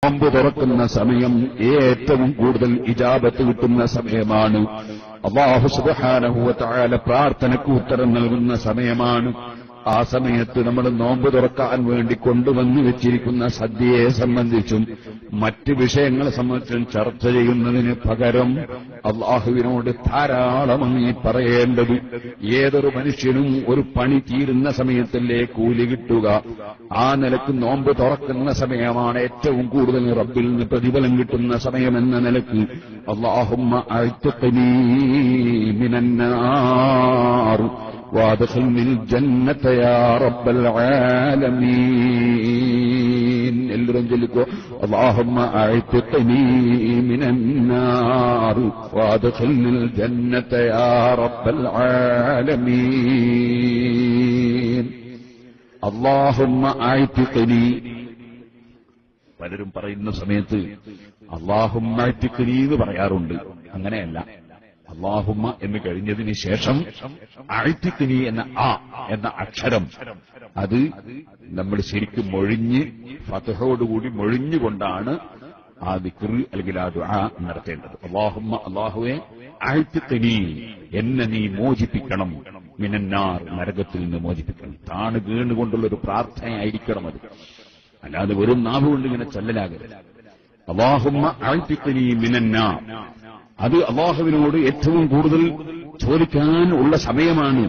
നോമ്പ് തുറക്കുന്ന സമയം ഏറ്റവും കൂടുതൽ ഇജാബത്ത് കിട്ടുന്ന സമയമാണ്. അല്ലാഹു സുബ്ഹാനഹു വ തആല പ്രാർത്ഥനയ്ക്ക് ഉത്തരം നൽകുന്ന സമയമാണ്. ആ സമയത്ത് നമ്മൾ നോമ്പ് തുറക്കാൻ വേണ്ടി കൊണ്ടുവന്നു വെച്ചിരിക്കുന്ന സദ്യയെ സംബന്ധിച്ചും മറ്റ് വിഷയങ്ങളെ സംബന്ധിച്ചും ചർച്ച ചെയ്യുന്നതിന് പകരം അല്ലാഹുവിനോട് ധാരാളമായി പറയേണ്ടത്, ഏതൊരു മനുഷ്യനും ഒരു പണി തീരുന്ന സമയത്തല്ലേ കൂലി കിട്ടുക. ആ നിലക്ക് നോമ്പ് തുറക്കുന്ന സമയമാണ് ഏറ്റവും കൂടുതൽ റബ്ബിൽ നിന്ന് പ്രതിഫലം കിട്ടുന്ന സമയമെന്ന നിലക്ക് അല്ലാഹുമ്മ അഅ്തിഖ്നീ മിനന്നാർ وادخلني الجنة يا رب العالمين. എല്ലാവരും ചൊല്ലിക്കോ, اللهم اعتقني من النار وادخلني الجنة يا رب العالمين. اللهم اعتقني. പലരും പറയുന്ന സമയത്ത് اللهم اعتقني എന്ന് പറയാറുണ്ട്. അങ്ങനെയല്ല, അല്ലാഹുമ്മ എന്ന് കഴിഞ്ഞതിന് ശേഷം അഅ്തിഖ്നി എന്ന അക്ഷരം അത് നമ്മൾ ശരിക്കും മൊഴിഞ്ഞ് ഫതഹോടുകൂടി മൊഴിഞ്ഞുകൊണ്ടാണ് ആ ദിക്ർ അല്ലെങ്കിൽ ആ ദുആ നടത്തേണ്ടത്. അല്ലാഹുമ്മ, അല്ലാഹുവേ, അഅ്തിഖ്നി, എന്നെ നീ മോചിപ്പിക്കണം, മിനന്നാർ, നരകത്തിൽ നിന്ന് മോചിപ്പിക്കണം. താണ് വീണുകൊണ്ടുള്ള ഒരു പ്രാർത്ഥനയായിരിക്കണം അത്, അല്ലാതെ വെറും നാവുകൊണ്ട് ഇങ്ങനെ ചൊല്ലലാകരുത്. അല്ലാഹുമ്മ അഅ്തിഖ്നി മിനന്നാർ. അത് അല്ലാഹുവിനോട് ഏറ്റവും കൂടുതൽ ചോദിക്കാൻ ഉള്ള സമയമാണ്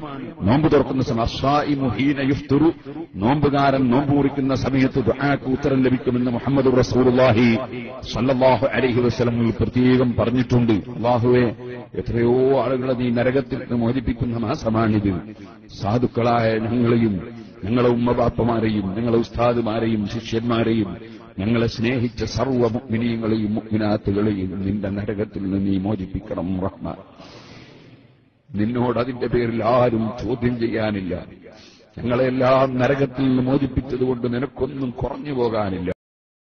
നോമ്പ് തുറക്കുന്ന സമയം. അസ്സായിമു ഹീന യുഫ്തിറു, നോമ്പുകാരൻ നോമ്പ് കുറിക്കുന്ന സമയത്ത് ദുആക്ക് ഉത്തരം ലഭിക്കുമെന്ന് മുഹമ്മദ് റസൂലുള്ളാഹി സ്വല്ലല്ലാഹു അലൈഹി വസല്ലം പ്രത്യേകം പറഞ്ഞിട്ടുണ്ട്. അല്ലാഹുവേ, എത്രയോ ആളുകളെ നീ നരകത്തിൽ നിന്ന് മോചിപ്പിക്കുന്ന മാസമാണിത്. സാധുക്കളായ ഞങ്ങളെയും ഞങ്ങളെ ഉമ്മബാപ്പമാരെയും ഞങ്ങളെ ഉസ്താദുമാരെയും ശിഷ്യന്മാരെയും ഞങ്ങളെ സ്നേഹിച്ച സർവ്വ മുഅ്മിനീങ്ങളെയും മുഅ്മിനാത്തുകളെയും നിന്റെ നരകത്തിൽ നിന്ന് നീ മോചിപ്പിക്കണം റഹ്മാൻ. നിന്നോട് അതിന്റെ പേരിൽ ആരും ചോദ്യം ചെയ്യാനില്ല. ഞങ്ങളെല്ലാം നരകത്തിൽ നിന്ന് മോചിപ്പിച്ചതുകൊണ്ട് നിനക്കൊന്നും കുറഞ്ഞു പോകാനില്ല.